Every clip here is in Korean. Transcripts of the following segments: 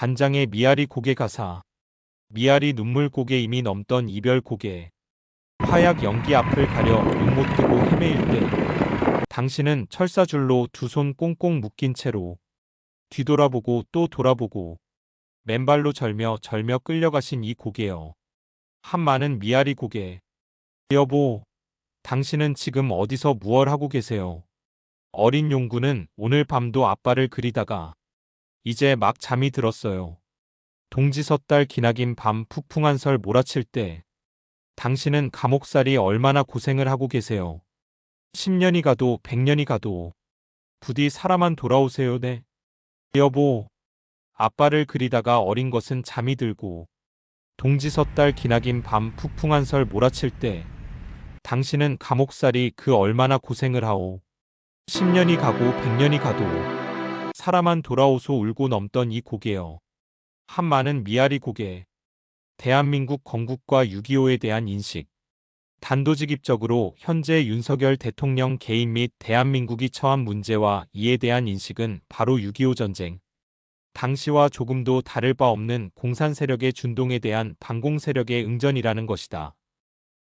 단장의 미아리 고개 가사. 미아리 눈물 고개 이미 넘던 이별 고개. 화약 연기 앞을 가려 눈 못 뜨고 헤매일 때 당신은 철사줄로 두 손 꽁꽁 묶인 채로 뒤돌아보고 또 돌아보고 맨발로 절며 절며 끌려가신 이 고개여. 한 많은 미아리 고개. 여보, 당신은 지금 어디서 무얼 하고 계세요? 어린 용구는 오늘 밤도 아빠를 그리다가 이제 막 잠이 들었어요. 동지섣달 기나긴 밤 푸풍한 설 몰아칠 때 당신은 감옥살이 얼마나 고생을 하고 계세요. 10년이 가도 100년이 가도 부디 살아만 돌아오세요. 네. 여보, 아빠를 그리다가 어린 것은 잠이 들고 동지섣달 기나긴 밤 푸풍한 설 몰아칠 때 당신은 감옥살이 그 얼마나 고생을 하오. 10년이 가고 100년이 가도 살아만 돌아오소 울고 넘던 이 고개여. 한 많은 미아리 고개. 대한민국 건국과 6.25에 대한 인식. 단도직입적으로 현재 윤석열 대통령 개인 및 대한민국이 처한 문제와 이에 대한 인식은 바로 6.25 전쟁. 당시와 조금도 다를 바 없는 공산 세력의 준동에 대한 반공 세력의 응전이라는 것이다.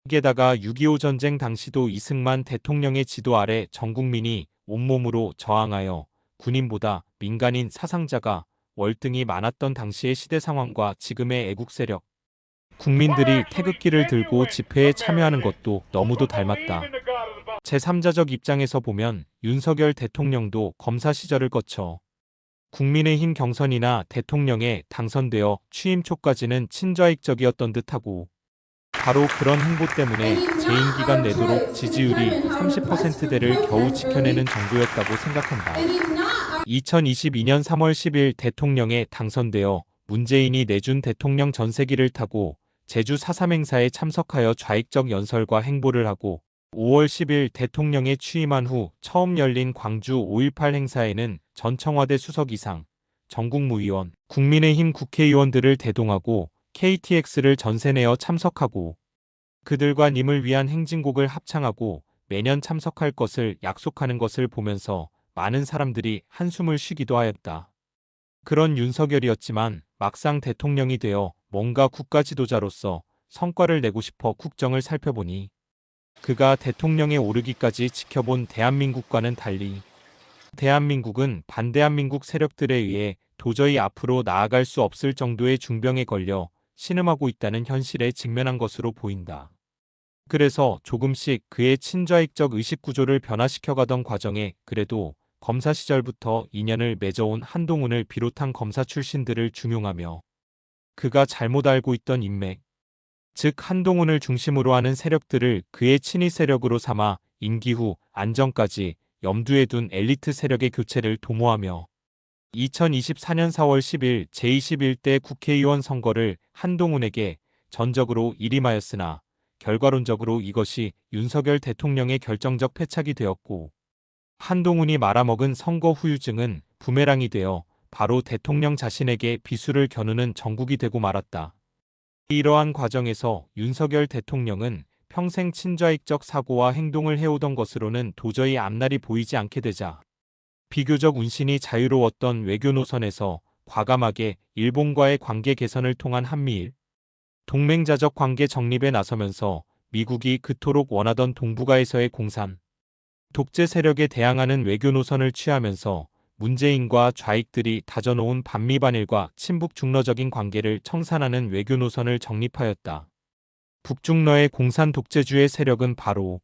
게다가 6.25 전쟁 당시도 이승만 대통령의 지도 아래 전 국민이 온몸으로 저항하여 군인보다 민간인 사상자가 월등히 많았던 당시의 시대 상황과 지금의 애국 세력, 국민들이 태극기를 들고 집회에 참여하는 것도 너무도 닮았다. 제3자적 입장에서 보면 윤석열 대통령도 검사 시절을 거쳐 국민의힘 경선이나 대통령에 당선되어 취임 초까지는 친좌익적이었던 듯하고 바로 그런 행보 때문에 재임 기간 내도록 지지율이 30%대를 겨우 지켜내는 정도였다고 생각한다. 2022년 3월 10일 대통령에 당선되어 문재인이 내준 대통령 전세기를 타고 제주 4.3 행사에 참석하여 좌익적 연설과 행보를 하고 5월 10일 대통령에 취임한 후 처음 열린 광주 5.18 행사에는 전 청와대 수석 이상, 전국무위원, 국민의힘 국회의원들을 대동하고 KTX를 전세내어 참석하고 그들과 님을 위한 행진곡을 합창하고 매년 참석할 것을 약속하는 것을 보면서 많은 사람들이 한숨을 쉬기도 하였다. 그런 윤석열이었지만 막상 대통령이 되어 뭔가 국가 지도자로서 성과를 내고 싶어 국정을 살펴보니 그가 대통령에 오르기까지 지켜본 대한민국과는 달리 대한민국은 반대한민국 세력들에 의해 도저히 앞으로 나아갈 수 없을 정도의 중병에 걸려 신음하고 있다는 현실에 직면한 것으로 보인다. 그래서 조금씩 그의 친좌익적 의식구조를 변화시켜가던 과정에 그래도 검사 시절부터 인연을 맺어온 한동훈을 비롯한 검사 출신들을 중용하며 그가 잘못 알고 있던 인맥, 즉 한동훈을 중심으로 하는 세력들을 그의 친위 세력으로 삼아 임기 후 안정까지 염두에 둔 엘리트 세력의 교체를 도모하며 2024년 4월 10일 제21대 국회의원 선거를 한동훈에게 전적으로 일임하였으나 결과론적으로 이것이 윤석열 대통령의 결정적 패착이 되었고 한동훈이 말아먹은 선거 후유증은 부메랑이 되어 바로 대통령 자신에게 비수를 겨누는 정국이 되고 말았다. 이러한 과정에서 윤석열 대통령은 평생 친좌익적 사고와 행동을 해오던 것으로는 도저히 앞날이 보이지 않게 되자 비교적 운신이 자유로웠던 외교 노선에서 과감하게 일본과의 관계 개선을 통한 한미일 동맹자적 관계 정립에 나서면서 미국이 그토록 원하던 동북아에서의 공산, 독재 세력에 대항하는 외교 노선을 취하면서 문재인과 좌익들이 다져놓은 반미반일과 친북 중러적인 관계를 청산하는 외교 노선을 정립하였다. 북중러의 공산 독재주의 세력은 바로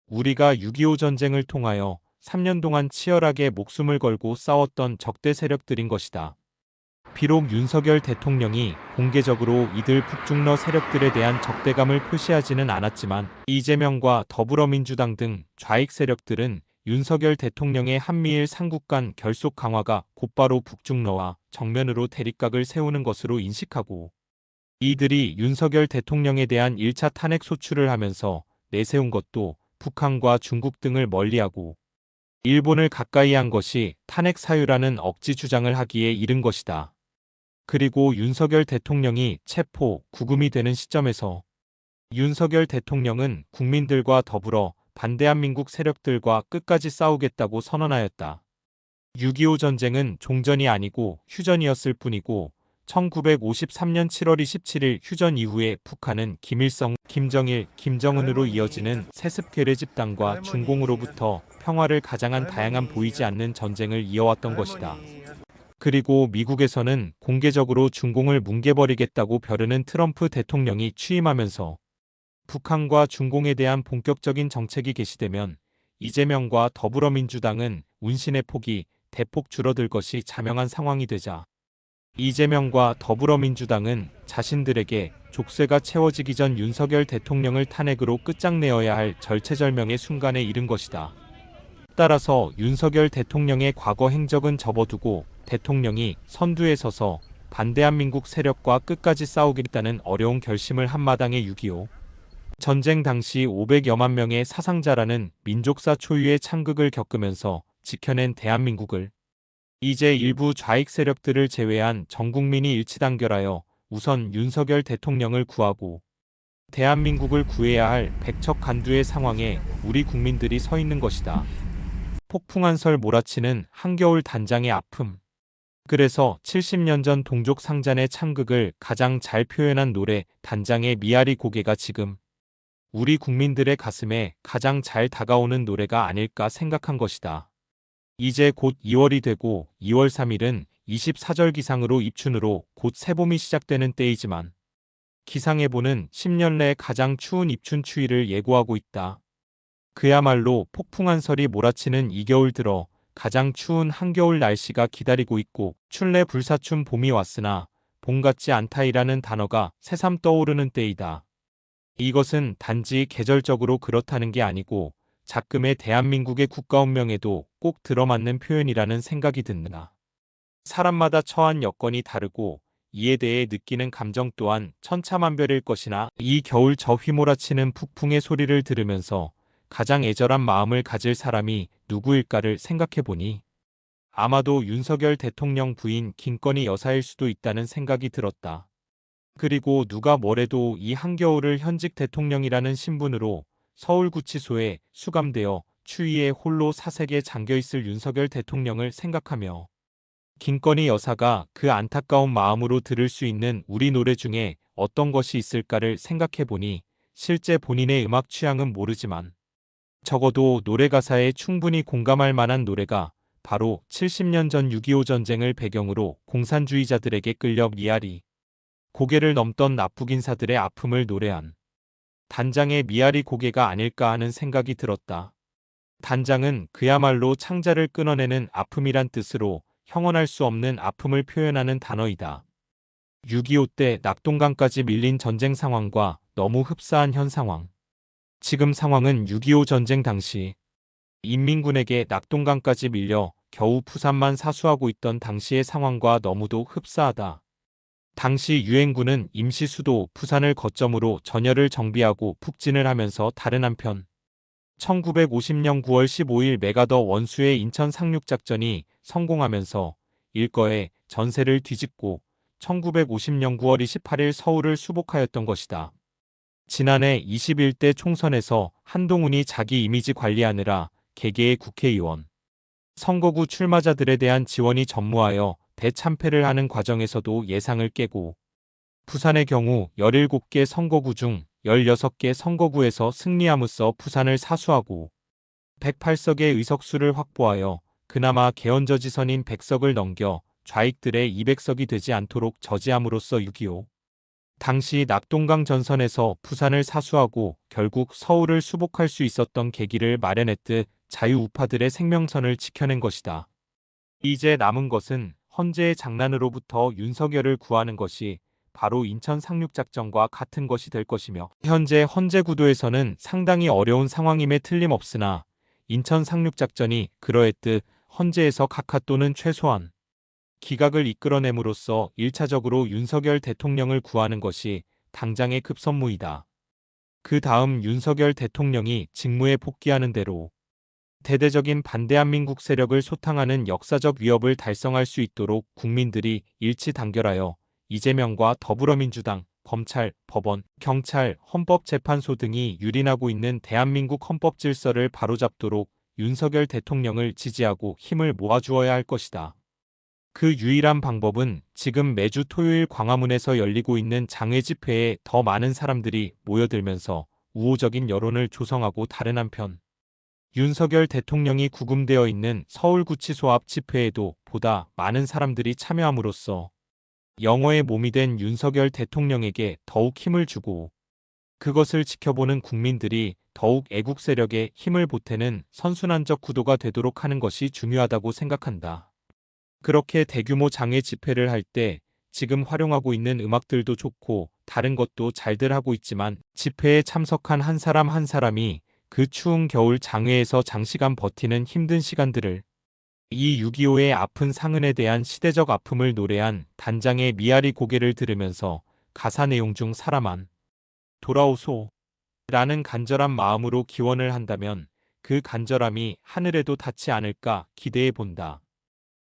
우리가 6.25 전쟁을 통하여 3년 동안 치열하게 목숨을 걸고 싸웠던 적대 세력들인 것이다. 비록 윤석열 대통령이 공개적으로 이들 북중러 세력들에 대한 적대감을 표시하지는 않았지만 이재명과 더불어민주당 등 좌익 세력들은 윤석열 대통령의 한미일 삼국 간 결속 강화가 곧바로 북중러와 정면으로 대립각을 세우는 것으로 인식하고 이들이 윤석열 대통령에 대한 1차 탄핵 소추를 하면서 내세운 것도 북한과 중국 등을 멀리하고 일본을 가까이 한 것이 탄핵 사유라는 억지 주장을 하기에 이른 것이다. 그리고 윤석열 대통령이 체포, 구금이 되는 시점에서 윤석열 대통령은 국민들과 더불어 반대한민국 세력들과 끝까지 싸우겠다고 선언하였다. 6.25 전쟁은 종전이 아니고 휴전이었을 뿐이고 1953년 7월 27일 휴전 이후에 북한은 김일성, 김정일, 김정은으로 이어지는 세습 괴뢰 집단과 중공으로부터 평화를 가장한 다양한 보이지 않는 전쟁을 이어왔던 것이다. 그리고 미국에서는 공개적으로 중공을 뭉개버리겠다고 벼르는 트럼프 대통령이 취임하면서 북한과 중공에 대한 본격적인 정책이 개시되면 이재명과 더불어민주당은 운신의 폭이 대폭 줄어들 것이 자명한 상황이 되자 이재명과 더불어민주당은 자신들에게 족쇄가 채워지기 전 윤석열 대통령을 탄핵으로 끝장내어야 할 절체절명의 순간에 이른 것이다. 따라서 윤석열 대통령의 과거 행적은 접어두고 대통령이 선두에 서서 반대한민국 세력과 끝까지 싸우겠다는 어려운 결심을 한 마당에 6.25 전쟁 당시 500여만 명의 사상자라는 민족사 초유의 창극을 겪으면서 지켜낸 대한민국을 이제 일부 좌익 세력들을 제외한 전 국민이 일치단결하여 우선 윤석열 대통령을 구하고 대한민국을 구해야 할 백척간두의 상황에 우리 국민들이 서 있는 것이다. 폭풍한설 몰아치는 한겨울 단장의 아픔. 그래서 70년 전 동족 상잔의 창극을 가장 잘 표현한 노래 단장의 미아리 고개가 지금 우리 국민들의 가슴에 가장 잘 다가오는 노래가 아닐까 생각한 것이다. 이제 곧 2월이 되고 2월 3일은 24절 기상으로 입춘으로 곧 새봄이 시작되는 때이지만 기상예보는 10년 내 가장 추운 입춘 추위를 예고하고 있다. 그야말로 폭풍한설이 몰아치는 이 겨울 들어 가장 추운 한겨울 날씨가 기다리고 있고 춘래 불사춘 봄이 왔으나 봄 같지 않다이라는 단어가 새삼 떠오르는 때이다. 이것은 단지 계절적으로 그렇다는 게 아니고 작금의 대한민국의 국가운명에도 꼭 들어맞는 표현이라는 생각이 든다. 사람마다 처한 여건이 다르고 이에 대해 느끼는 감정 또한 천차만별일 것이나 이 겨울 저 휘몰아치는 북풍의 소리를 들으면서 가장 애절한 마음을 가질 사람이 누구일까를 생각해보니 아마도 윤석열 대통령 부인 김건희 여사일 수도 있다는 생각이 들었다. 그리고 누가 뭐래도 이 한겨울을 현직 대통령이라는 신분으로 서울구치소에 수감되어 추위에 홀로 사색에 잠겨있을 윤석열 대통령을 생각하며 김건희 여사가 그 안타까운 마음으로 들을 수 있는 우리 노래 중에 어떤 것이 있을까를 생각해보니 실제 본인의 음악 취향은 모르지만 적어도 노래 가사에 충분히 공감할 만한 노래가 바로 70년 전 6.25 전쟁을 배경으로 공산주의자들에게 끌려 미아리 고개를 넘던 납북인사들의 아픔을 노래한 단장의 미아리 고개가 아닐까 하는 생각이 들었다. 단장은 그야말로 창자를 끊어내는 아픔이란 뜻으로 형언할 수 없는 아픔을 표현하는 단어이다. 6.25 때 낙동강까지 밀린 전쟁 상황과 너무 흡사한 현 상황. 지금 상황은 6.25 전쟁 당시 인민군에게 낙동강까지 밀려 겨우 부산만 사수하고 있던 당시의 상황과 너무도 흡사하다. 당시 유엔군은 임시 수도 부산을 거점으로 전열을 정비하고 북진을 하면서 다른 한편 1950년 9월 15일 메가더 원수의 인천 상륙작전이 성공하면서 일거에 전세를 뒤집고 1950년 9월 28일 서울을 수복하였던 것이다. 지난해 21대 총선에서 한동훈이 자기 이미지 관리하느라 개개의 국회의원, 선거구 출마자들에 대한 지원이 전무하여 대참패를 하는 과정에서도 예상을 깨고 부산의 경우 17개 선거구 중 16개 선거구에서 승리함으써 부산을 사수하고 108석의 의석수를 확보하여 그나마 개헌저지선인 100석을 넘겨 좌익들의 200석이 되지 않도록 저지함으로써 6.25 당시 낙동강 전선에서 부산을 사수하고 결국 서울을 수복할 수 있었던 계기를 마련했듯 자유우파들의 생명선을 지켜낸 것이다. 이제 남은 것은 헌재의 장난으로부터 윤석열을 구하는 것이 바로 인천 상륙작전과 같은 것이 될 것이며 현재 헌재 구도에서는 상당히 어려운 상황임에 틀림없으나 인천 상륙작전이 그러했듯 헌재에서 각하 또는 최소한 기각을 이끌어냄으로써 1차적으로 윤석열 대통령을 구하는 것이 당장의 급선무이다. 그 다음 윤석열 대통령이 직무에 복귀하는 대로 대대적인 반대한민국 세력을 소탕하는 역사적 위협을 달성할 수 있도록 국민들이 일치 단결하여 이재명과 더불어민주당, 검찰, 법원, 경찰, 헌법재판소 등이 유린하고 있는 대한민국 헌법 질서를 바로잡도록 윤석열 대통령을 지지하고 힘을 모아주어야 할 것이다. 그 유일한 방법은 지금 매주 토요일 광화문에서 열리고 있는 장외 집회에 더 많은 사람들이 모여들면서 우호적인 여론을 조성하고, 다른 한편 윤석열 대통령이 구금되어 있는 서울구치소 앞 집회에도 보다 많은 사람들이 참여함으로써 영어의 몸이 된 윤석열 대통령에게 더욱 힘을 주고, 그것을 지켜보는 국민들이 더욱 애국 세력에 힘을 보태는 선순환적 구도가 되도록 하는 것이 중요하다고 생각한다. 그렇게 대규모 장외 집회를 할 때 지금 활용하고 있는 음악들도 좋고 다른 것도 잘들 하고 있지만, 집회에 참석한 한 사람 한 사람이 그 추운 겨울 장외에서 장시간 버티는 힘든 시간들을, 이 6.25의 아픈 상흔에 대한 시대적 아픔을 노래한 단장의 미아리 고개를 들으면서 가사 내용 중 사람아 돌아오소 라는 간절한 마음으로 기원을 한다면 그 간절함이 하늘에도 닿지 않을까 기대해 본다.